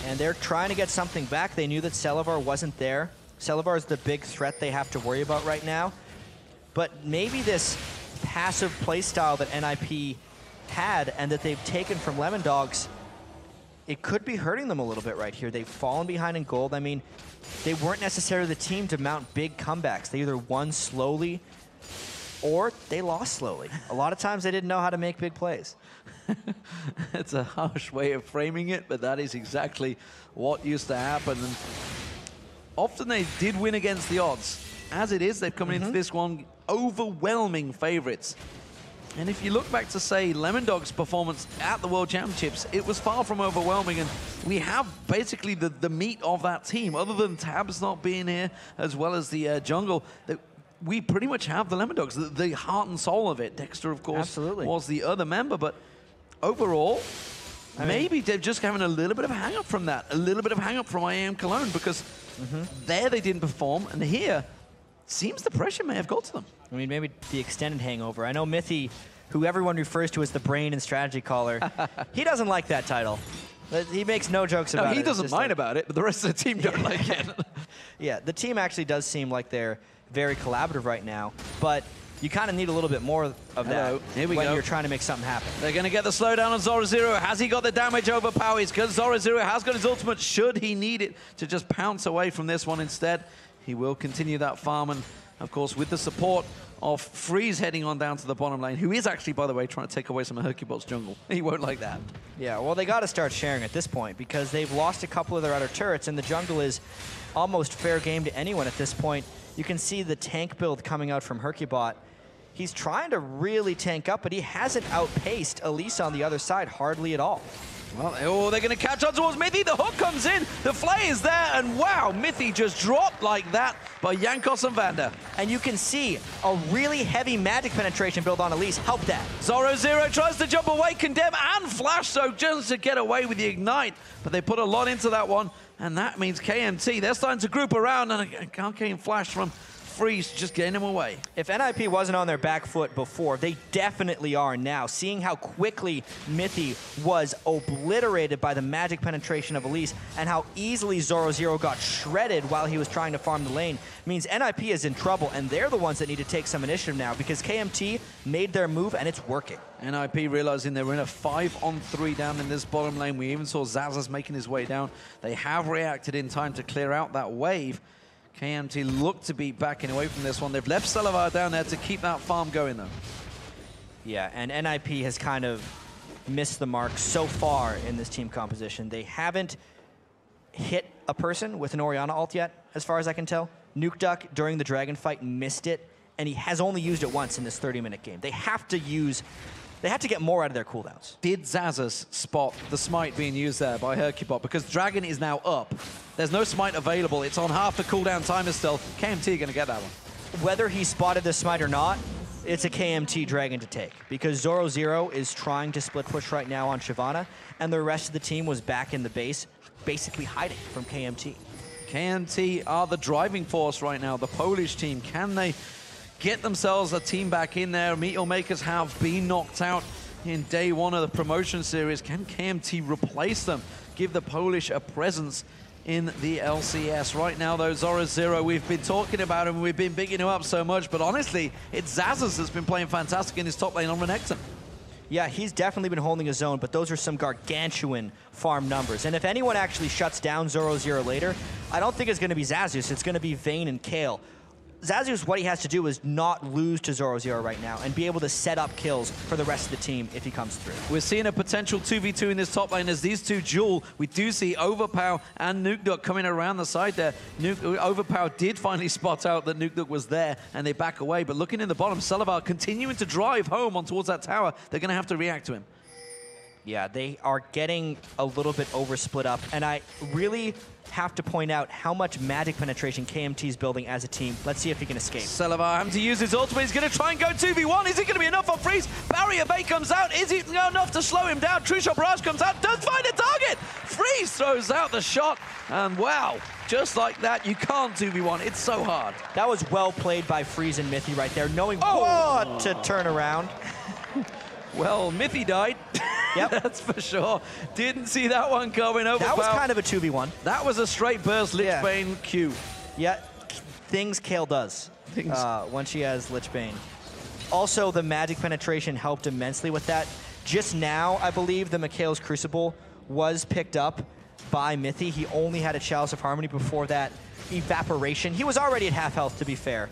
And they're trying to get something back. They knew that Celaver wasn't there. Celaver is the big threat they have to worry about right now. But maybe this passive playstyle that NIP had and that they've taken from Lemon Dogs, it could be hurting them a little bit right here. They've fallen behind in gold. I mean, they weren't necessarily the team to mount big comebacks. They either won slowly or they lost slowly. A lot of times they didn't know how to make big plays. It's a harsh way of framing it, but that is exactly what used to happen. And often they did win against the odds. As it is, they've come into this one overwhelming favorites. And if you look back to, say, Lemon Dog's performance at the World Championships, it was far from overwhelming, and we have basically the meat of that team. Other than Tabs not being here, as well as the jungle, we pretty much have the Lemon Dogs, the heart and soul of it. Dexter, of course, was the other member, but overall, maybe they're just having a little bit of a hang-up from that, a little bit of hang-up from IAM Cologne, because there they didn't perform, and here, seems the pressure may have got to them. I mean, maybe the extended hangover. I know Mithy, who everyone refers to as the brain and strategy caller, he doesn't like that title. He makes no jokes about it. He doesn't mind about it, but the rest of the team don't like it. Yeah, the team actually does seem like they're very collaborative right now, but you kind of need a little bit more of that when you're trying to make something happen. They're going to get the slowdown on Zorozero. Has he got the damage Overpow? Because Zorozero has got his ultimate should he need it to just pounce away from this one instead. He will continue that farm, and of course with the support of Freeze heading on down to the bottom lane, who is actually, by the way, trying to take away some of hyrqBot's jungle. He won't like that. Yeah, well, they got to start sharing at this point because they've lost a couple of their other turrets, and the jungle is almost fair game to anyone at this point. You can see the tank build coming out from hyrqBot. He's trying to really tank up, but he hasn't outpaced Elise on the other side hardly at all. Well, they're going to catch on towards Mithy. The hook comes in. The flay is there. And wow, Mithy just dropped like that by Jankos and Vander. And you can see a really heavy magic penetration build on Elise helped that. Zorozero tries to jump away, condemn and flash, so just to get away with the ignite. But they put a lot into that one. And that means KMT, they're starting to group around. And a arcane flash from Freeze just getting him away. If NIP wasn't on their back foot before, they definitely are now. Seeing how quickly Mithy was obliterated by the magic penetration of Elise and how easily Zorozero got shredded while he was trying to farm the lane means NIP is in trouble, and they're the ones that need to take some initiative now because KMT made their move and it's working. NIP realizing they were in a 5-on-3 down in this bottom lane. We even saw Xaxus making his way down. They have reacted in time to clear out that wave. KMT look to be backing away from this one. They've left Celaver down there to keep that farm going, though. Yeah, and NIP has kind of missed the mark so far in this team composition. They haven't hit a person with an Orianna ult yet, as far as I can tell. Nukeduck, during the Dragon fight, missed it, and he has only used it once in this 30-minute game. They have to get more out of their cooldowns. Did Xaxus spot the smite being used there by hyrqBot? Because Dragon is now up. There's no smite available. It's on half the cooldown timer still. KMT are going to get that one. Whether he spotted the smite or not, it's a KMT Dragon to take. Because Zorozero is trying to split push right now on Shyvana, and the rest of the team was back in the base, basically hiding from KMT. KMT are the driving force right now. The Polish team, can they get themselves a team back in there? Meteor Makers have been knocked out in day one of the promotion series. Can KMT replace them? Give the Polish a presence in the LCS. Right now, though, Zorozero, we've been talking about him, we've been bigging him up so much, but honestly, it's Xaxus that's been playing fantastic in his top lane on Renekton. Yeah, he's definitely been holding his own, but those are some gargantuan farm numbers. And if anyone actually shuts down Zorozero later, I don't think it's going to be Xaxus, it's going to be Vayne and Kale. Xaxus, what he has to do is not lose to Zorozero right now and be able to set up kills for the rest of the team if he comes through. We're seeing a potential 2v2 in this top lane as these two duel. We do see Overpow and Nukeduck coming around the side there. Overpow did finally spot out that Nukeduck was there and they back away. But looking in the bottom, Celaver continuing to drive home on towards that tower. They're going to have to react to him. Yeah, they are getting a little bit over split up, and I really have to point out how much magic penetration KMT is building as a team. Let's see if he can escape. Celaver having to use his ultimate. He's going to try and go 2v1. Is it going to be enough on Freeze? Barrier Bait comes out. Is it enough to slow him down? True Shot Barrage comes out. Does find a target. Freeze throws out the shot, and wow, just like that, you can't 2v1. It's so hard. That was well played by Freeze and Mithy right there, knowing what to turn around. Well, Mithy died. Yep. That's for sure. Didn't see that one coming. Overpow. That was kind of a 2v1. That was a straight burst Lich Bane Q. Yeah, things Kale does when she has Lich Bane. Also, the magic penetration helped immensely with that. Just now, I believe the Mikhail's Crucible was picked up by Mithy. He only had a Chalice of Harmony before that evaporation. He was already at half health, to be fair.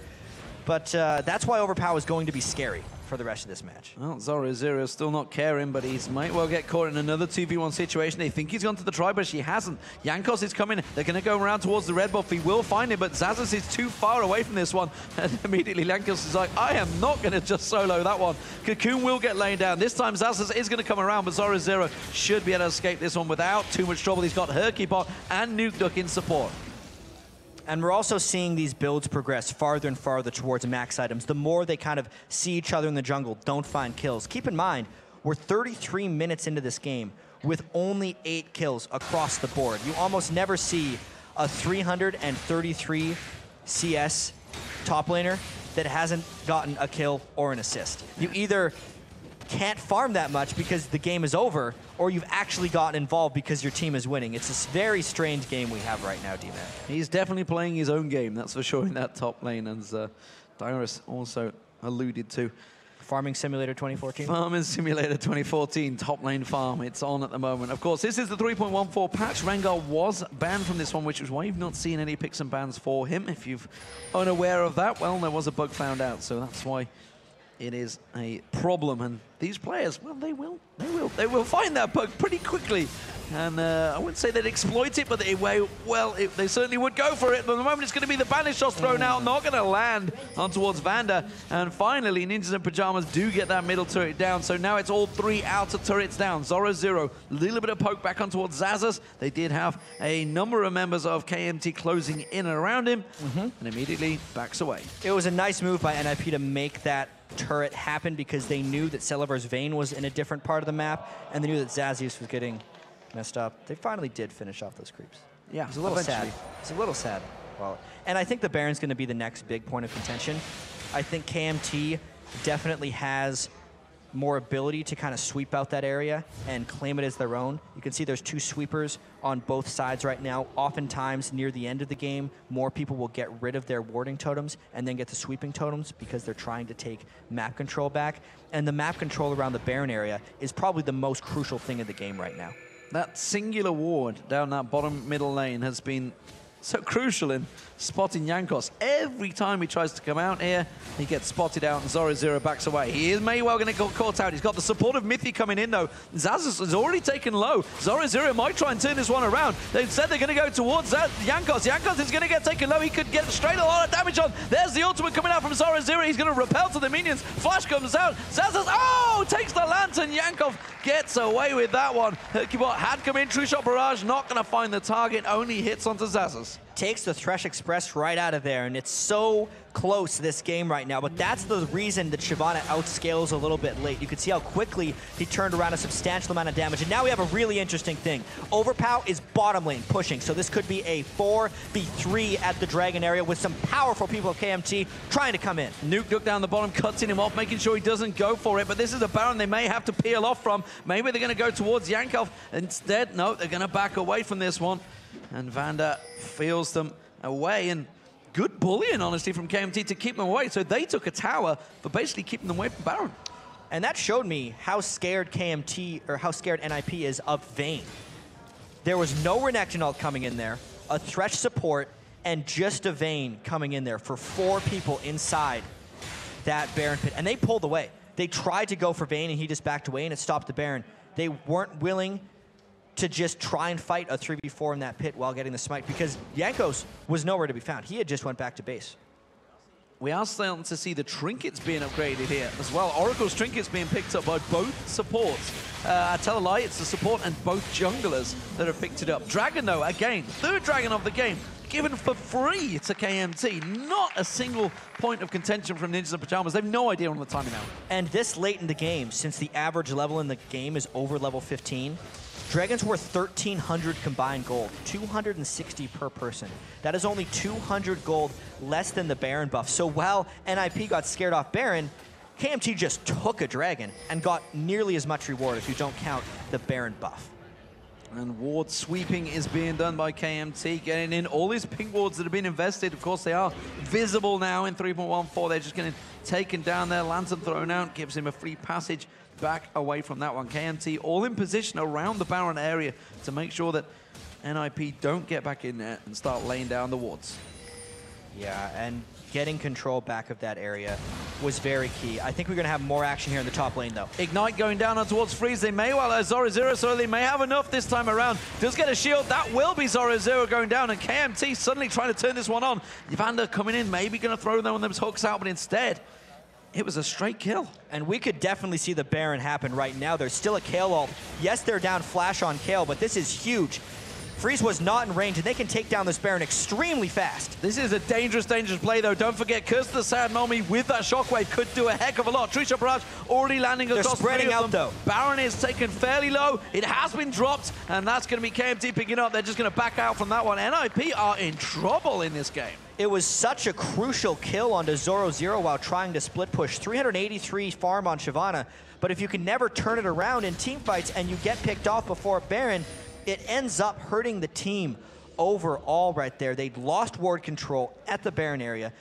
But that's why Overpow is going to be scary for the rest of this match. Well, Zorozero still not caring, but he might well get caught in another 2v1 situation. They think he's gone to the try, but she hasn't. Jankos is coming. They're going to go around towards the red buff. He will find him, but Xaxus is too far away from this one. And immediately Jankos is like, I am not going to just solo that one. Cocoon will get laid down. This time Xaxus is going to come around, but Zorozero should be able to escape this one without too much trouble. He's got hyrqBot and Nukeduck in support. And we're also seeing these builds progress farther and farther towards max items. The more they kind of see each other in the jungle, don't find kills. Keep in mind, we're 33 minutes into this game with only 8 kills across the board. You almost never see a 333 CS top laner that hasn't gotten a kill or an assist. You either can't farm that much because the game is over, or you've actually gotten involved because your team is winning. It's a very strange game we have right now, D-Man. He's definitely playing his own game, that's for sure, in that top lane, as Dyrus also alluded to. Farming Simulator 2014? Farming Simulator 2014, top lane farm. It's on at the moment. Of course, this is the 3.14 patch. Rengar was banned from this one, which is why you've not seen any picks and bans for him. If you're unaware of that, well, there was a bug found out, so that's why it is a problem. And these players, well, they will find that bug pretty quickly. And I wouldn't say they'd exploit it, but they certainly would go for it. But at the moment, it's going to be the banish shots thrown out, not going to land on towards Vander. And finally, Ninjas in Pyjamas do get that middle turret down. So now it's all 3 outer turrets down. Zorozero, a little bit of poke back on towards Xaxus. They did have a number of members of KMT closing in and around him, and immediately backs away. It was a nice move by NIP to make that turret happen because they knew that Celaver's Vayne was in a different part of the map, and they knew that Xaxus was getting messed up. They finally did finish off those creeps. Yeah, it was a little sad. It's a little sad. Well, and I think the Baron's going to be the next big point of contention. I think KMT definitely has more ability to kind of sweep out that area and claim it as their own. You can see there's 2 sweepers on both sides right now. Oftentimes, near the end of the game, more people will get rid of their warding totems and then get the sweeping totems because they're trying to take map control back. And the map control around the Baron area is probably the most crucial thing in the game right now. That singular ward down that bottom middle lane has been so crucial in spotting Jankos. Every time he tries to come out here, he gets spotted out and Zorozero backs away. He may well going to get caught out. He's got the support of Mithy coming in, though. Xaxus has already taken low. Zorozero might try and turn this one around. They've said they're going to go towards Jankos. Jankos is going to get taken low. He could get straight a lot of damage on. There's the ultimate coming out from Zorozero. He's going to repel to the minions. Flash comes out. Xaxus, oh, takes the lantern. Jankos gets away with that one. hyrqBot had come in. True Shot Barrage not going to find the target. Only hits onto Xaxus. Takes the Thresh Express right out of there, and it's so close this game right now, but that's the reason that Shyvana outscales a little bit late. You can see how quickly he turned around a substantial amount of damage, and now we have a really interesting thing. Overpow is bottom lane pushing, so this could be a 4v3 at the Dragon area with some powerful people of KMT trying to come in. Nukeduck down the bottom, cuts him off, making sure he doesn't go for it, but this is a Baron they may have to peel off from. Maybe they're going to go towards Jankos. Instead, no, they're going to back away from this one. And Vander feels them away, and good bullying, honestly, from KMT to keep them away. So they took a tower for basically keeping them away from Baron. And that showed me how scared KMT, or how scared NIP is of Vayne. There was no Renekton ult coming in there, a Thresh support, and just a Vayne coming in there for 4 people inside that Baron pit. And they pulled away. They tried to go for Vayne, and he just backed away, and it stopped the Baron. They weren't willing to just try and fight a 3v4 in that pit while getting the smite, because Jankos was nowhere to be found. He had just went back to base. We are starting to see the trinkets being upgraded here as well. Oracle's trinkets being picked up by both supports. I tell a lie, it's the support and both junglers that have picked it up. Dragon, though, again, 3rd Dragon of the game, given for free to KMT. Not a single point of contention from Ninjas in Pyjamas. They have no idea on the timing now. And this late in the game, since the average level in the game is over level 15, Dragon's worth 1,300 combined gold, 260 per person. That is only 200 gold less than the Baron buff. So while NIP got scared off Baron, KMT just took a Dragon and got nearly as much reward if you don't count the Baron buff. And ward sweeping is being done by KMT, getting in all these pink wards that have been invested. Of course, they are visible now in 3.14. They're just getting taken down there. Lantern thrown out, gives him a free passage back away from that one. KMT all in position around the Baron area to make sure that NIP don't get back in there and start laying down the wards. Yeah, and getting control back of that area was very key. I think we're going to have more action here in the top lane, though. Ignite going down on towards Freeze. They may well have Zorozero, so they may have enough this time around. Does get a shield. That will be Zorozero going down, and KMT suddenly trying to turn this one on. Vander coming in, maybe going to throw them on those hooks out, but instead, it was a straight kill. And we could definitely see the Baron happen right now. There's still a Kayle ult. Yes, they're down flash on Kayle, but this is huge. Freeze was not in range, and they can take down this Baron extremely fast. This is a dangerous, dangerous play, though. Don't forget, Curse of the Sad Mommy with that shockwave could do a heck of a lot. True Shot Barrage already landing across. They're spreading out, though. Baron is taken fairly low. It has been dropped, and that's going to be KMT picking up. They're just going to back out from that one. NIP are in trouble in this game. It was such a crucial kill onto Zorozero while trying to split push. 383 farm on Shyvana, But if you can never turn it around in team fights and you get picked off before Baron, it ends up hurting the team overall right there. They'd lost ward control at the Baron area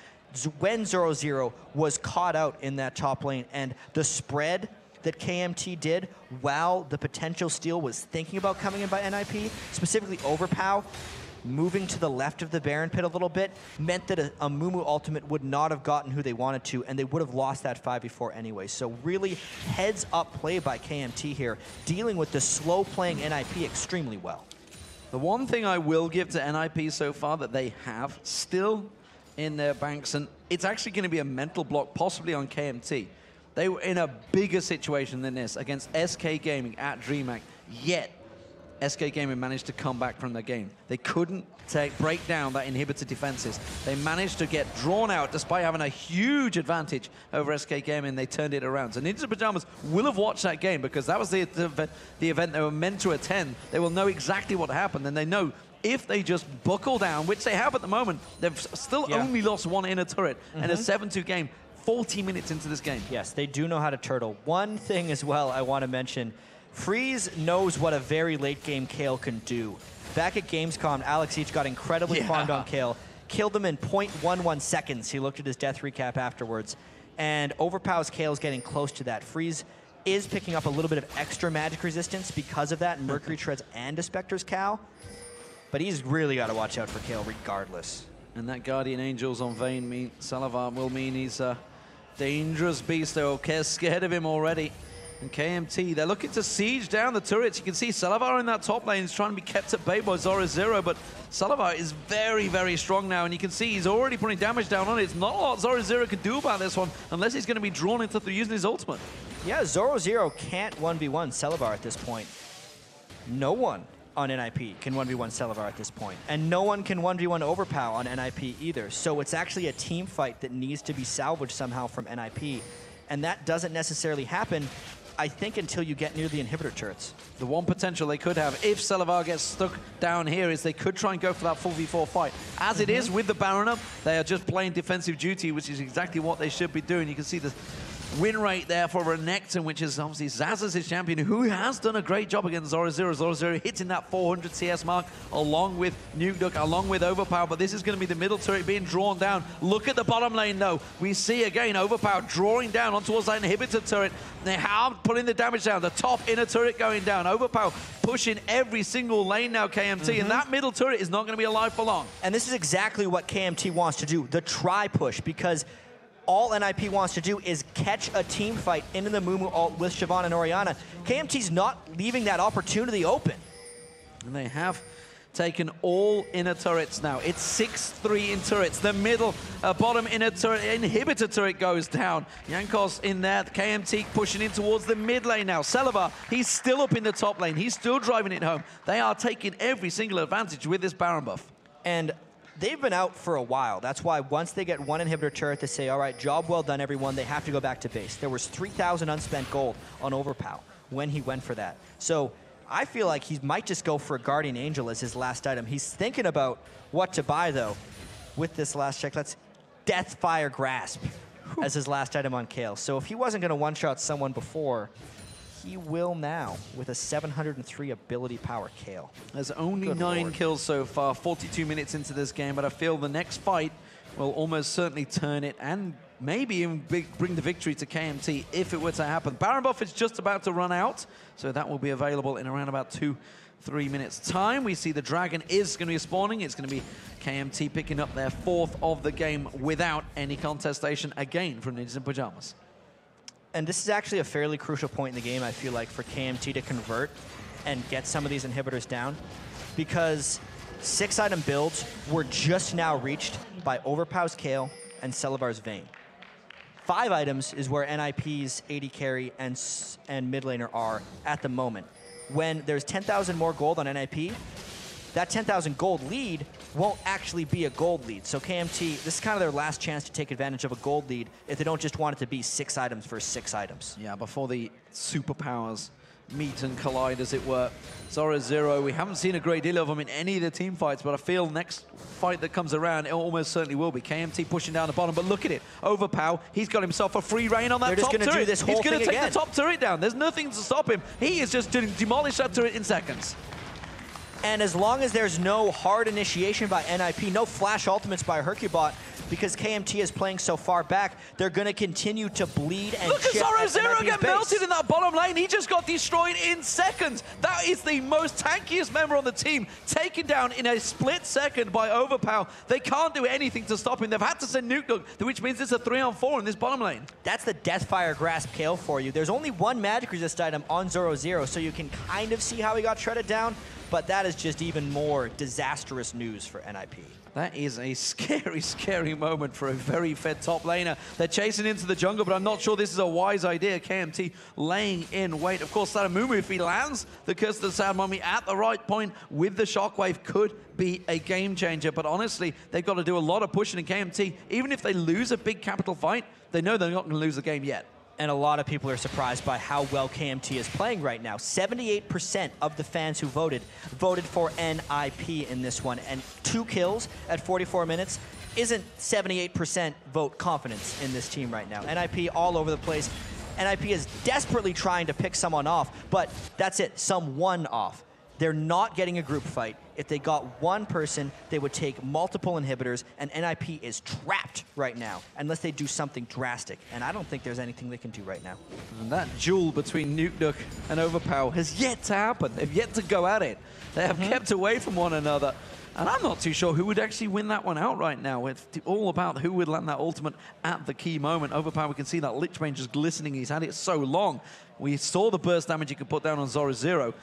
when Zorozero was caught out in that top lane, and the spread that KMT did while the potential steal was thinking about coming in by NIP, specifically Overpow, moving to the left of the Baron pit a little bit, meant that a Mumu ultimate would not have gotten who they wanted to, and they would have lost that 5v4 anyway. So really heads-up play by KMT here, dealing with the slow-playing NIP extremely well. The one thing I will give to NIP so far that they have still in their banks, and it's actually going to be a mental block possibly on KMT. They were in a bigger situation than this against SK Gaming at DreamHack, yet SK Gaming managed to come back from the game. They couldn't break down that inhibitor defenses. They managed to get drawn out despite having a huge advantage over SK Gaming. They turned it around. So Ninjas in Pyjamas will have watched that game because that was the event they were meant to attend. They will know exactly what happened, and they know if they just buckle down, which they have at the moment, they've still only lost one inner turret and a 7-2 game 40 minutes into this game. Yes, they do know how to turtle. One thing as well I want to mention, Freeze knows what a very late game Kale can do. Back at Gamescom, Alex Each got incredibly farmed on Kale, killed him in 0.11 seconds. He looked at his death recap afterwards, and Overpow's Kale's getting close to that. Freeze is picking up a little bit of extra magic resistance because of that, Mercury Treads and a Spectre's Cow. But he's really got to watch out for Kale regardless. And that Guardian Angels on Vayne Celaver will mean he's a dangerous beast. They're scared of him already. And KMT, they're looking to siege down the turrets. You can see Celaver in that top lane is trying to be kept at bay by Zorozero, but Celaver is very, very strong now, and you can see he's already putting damage down on it. It's not a lot Zorozero can do about this one unless he's going to be drawn into using his ultimate. Yeah, Zorozero can't 1v1 Celaver at this point. No one on NIP can 1v1 Celaver at this point. And no one can 1v1 Overpow on NIP either. So it's actually a team fight that needs to be salvaged somehow from NIP. And that doesn't necessarily happen, I think, until you get near the inhibitor turrets. The one potential they could have, if Celaver gets stuck down here, is they could try and go for that 4v4 fight. As it is with the Baron up, they are just playing defensive duty, which is exactly what they should be doing. You can see the win rate there for Renekton, which is obviously Xaxus' champion, who has done a great job against Zorozero. Zorozero hitting that 400 CS mark along with Nukeduck, along with Overpow, but this is going to be the middle turret being drawn down. Look at the bottom lane, though. We see again Overpow drawing down on towards that inhibitor turret. They are putting the damage down. The top inner turret going down. Overpow pushing every single lane now, KMT, and that middle turret is not going to be alive for long. And this is exactly what KMT wants to do, the try push, because all NIP wants to do is catch a team fight into the Mumu ult with Siobhan and Orianna. KMT's not leaving that opportunity open. And they have taken all inner turrets now. It's 6-3 in turrets. The middle, bottom inner turret, inhibitor turret goes down. Jankos in there. KMT pushing in towards the mid lane now. Celaver, he's still up in the top lane. He's still driving it home. They are taking every single advantage with this Baron buff. And they've been out for a while. That's why once they get one inhibitor turret, they say, all right, job well done, everyone. They have to go back to base. There was 3,000 unspent gold on Overpow when he went for that. So I feel like he might just go for a Guardian Angel as his last item. He's thinking about what to buy, though, with this last check. That's Deathfire Grasp as his last item on Kale. So if he wasn't going to one-shot someone before, he will now with a 703 ability power Kale. There's only 9 kills so far, 42 minutes into this game, but I feel the next fight will almost certainly turn it and maybe even bring the victory to KMT if it were to happen. Baron buff is just about to run out, so that will be available in around about 2-3 minutes time. We see the Dragon is going to be spawning. It's going to be KMT picking up their 4th of the game without any contestation again from Ninjas in Pyjamas. And this is actually a fairly crucial point in the game, I feel like, for KMT to convert and get some of these inhibitors down, because 6-item builds were just now reached by Overpow's Kale and Celaver's Vayne. 5 items is where NIP's AD carry and mid laner are at the moment. When there's 10,000 more gold on NIP, that 10,000 gold lead won't actually be a gold lead. So KMT, this is kind of their last chance to take advantage of a gold lead if they don't just want it to be 6 items versus 6 items. Yeah, before the superpowers meet and collide, as it were. Zorozero, we haven't seen a great deal of him in any of the team fights, but I feel next fight that comes around, it almost certainly will be. KMT pushing down the bottom, but look at it. Overpow, he's got himself a free reign on that top turret. They're just going to do this whole thing again. He's going to take the top turret down. There's nothing to stop him. He is just going to demolish that turret in seconds. And as long as there's no hard initiation by NIP, no flash ultimates by hyrqBot, because KMT is playing so far back, they're going to continue to bleed and look chip at Zorozero get base. melted in that bottom lane. He just got destroyed in seconds. That is the most tankiest member on the team, taken down in a split second by Overpow. They can't do anything to stop him. They've had to send Nukeduck, which means it's a 3-on-4 in this bottom lane. That's the Deathfire Grasp KO for you. There's only one magic resist item on Zorozero, so you can kind of see how he got shredded down, but that is just even more disastrous news for NIP. That is a scary, scary moment for a very fed top laner. They're chasing into the jungle, but I'm not sure this is a wise idea. KMT laying in wait. Of course, Sadamumu, if he lands the Curse of the Sad Mummy at the right point with the Shockwave, could be a game changer. But honestly, they've got to do a lot of pushing in KMT. Even if they lose a big capital fight, they know they're not going to lose the game yet. And a lot of people are surprised by how well KMT is playing right now. 78% of the fans who voted for NIP in this one. And 2 kills at 44 minutes isn't 78% vote confidence in this team right now. NIP all over the place. NIP is desperately trying to pick someone off, but that's it, someone off. They're not getting a group fight. If they got one person, they would take multiple inhibitors, and NIP is trapped right now, unless they do something drastic. And I don't think there's anything they can do right now. And that duel between Nukeduck and Overpow has yet to happen. They've yet to go at it. They have kept away from one another. And I'm not too sure who would actually win that one out right now. It's all about who would land that ultimate at the key moment. Overpow, we can see that Lich Bane just glistening. He's had it so long. We saw the burst damage he could put down on Zorozero.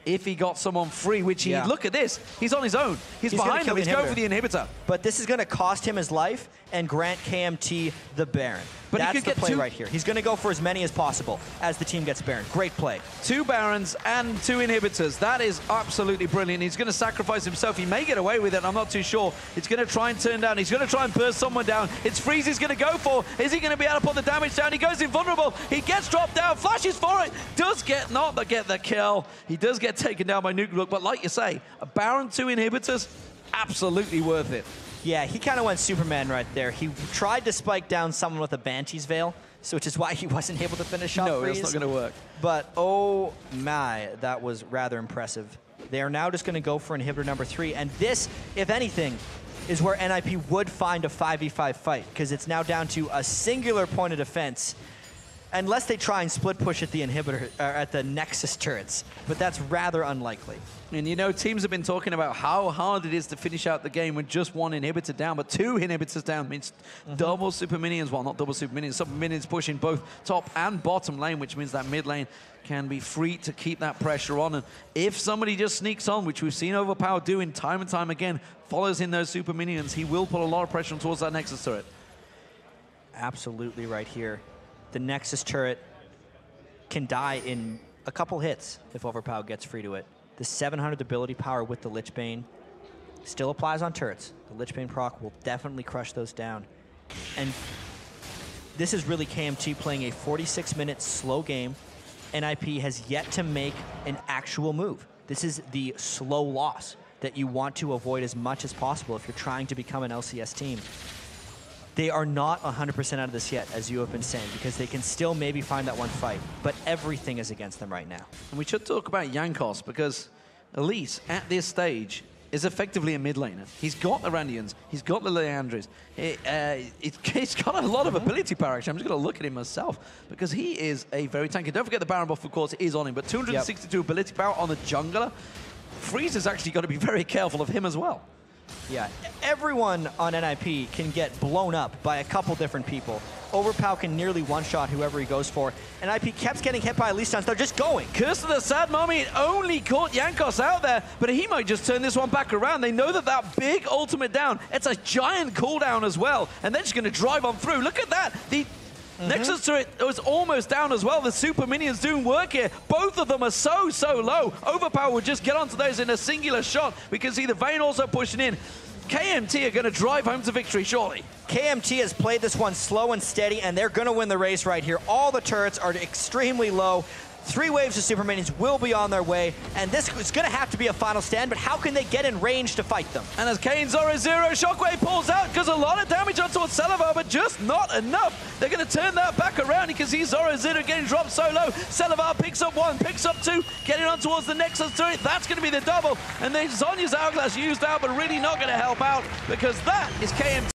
If he got someone free, which he, look at this, he's on his own. He's behind him, he's going for the inhibitor. But this is going to cost him his life and grant KMT the Baron. But that's the play right here. He's going to go for as many as possible as the team gets Baron. Great play. 2 Barons and 2 inhibitors. That is absolutely brilliant. He's going to sacrifice himself. He may get away with it. I'm not too sure. He's going to try and turn down. He's going to try and burst someone down. It's Freeze he's going to go for. Is he going to be able to put the damage down? He goes invulnerable. He gets dropped down. Flashes for it. Does get not get the kill. He does get taken down by Nukeduck. But like you say, a Baron, 2 inhibitors, absolutely worth it. Yeah, he kind of went Superman right there. He tried to spike down someone with a Banshee's Veil, so which is why he wasn't able to finish off Freeze. No, that's not going to work. But oh my, that was rather impressive. They are now just going to go for inhibitor number 3, and this, if anything, is where NIP would find a 5v5 fight, because it's now down to a singular point of defense, unless they try and split push at the inhibitor, at the Nexus turrets, but that's rather unlikely. And you know, teams have been talking about how hard it is to finish out the game with just 1 inhibitor down, but 2 inhibitors down means double super minions. Well, not double super minions, super minions pushing both top and bottom lane, which means that mid lane can be free to keep that pressure on. And if somebody just sneaks on, which we've seen Overpow doing time and time again, follows in those super minions, he will put a lot of pressure on towards that Nexus turret. Absolutely right here. The Nexus turret can die in a couple hits if Overpow gets free to it. The 700 ability power with the Lich Bane still applies on turrets. The Lich Bane proc will definitely crush those down. And this is really KMT playing a 46-minute slow game. NIP has yet to make an actual move. This is the slow loss that you want to avoid as much as possible if you're trying to become an LCS team. They are not 100% out of this yet, as you have been saying, because they can still maybe find that one fight, but everything is against them right now. And we should talk about Jankos, because Elise, at this stage, is effectively a mid laner. He's got the Randians, he's got the Leandres. He's got a lot of ability power, actually. I'm just going to look at him myself, because he is a very tanky. Don't forget the Baron buff, of course, is on him, but 262 ability power on the jungler. Freeze has actually got to be very careful of him as well. Yeah, everyone on NIP can get blown up by a couple different people. Overpow can nearly one-shot whoever he goes for. NIP kept getting hit by Elise, they're just going. Curse of the Sad Mummy, it only caught Jankos out there, but he might just turn this one back around. They know that that big ultimate down, it's a giant cooldown as well, and they're just going to drive on through. Look at that. The Nexus turret was almost down as well. The super minions doing work here. Both of them are so low. Overpow will just get onto those in a singular shot. We can see the Vayne also pushing in. KMT are going to drive home to victory, surely. KMT has played this one slow and steady, and they're going to win the race right here. All the turrets are extremely low. 3 waves of super minions will be on their way, and this is going to have to be a final stand, but how can they get in range to fight them? And as Kane Zorozero, Shockwave pulls out, does a lot of damage on towards Celaver, but just not enough. They're going to turn that back around. You can see Zorozero getting dropped so low. Celaver picks up 1, picks up 2, getting on towards the Nexus turret. That's going to be the double. And then Zonya's Hourglass used out, but really not going to help out because that is KMT.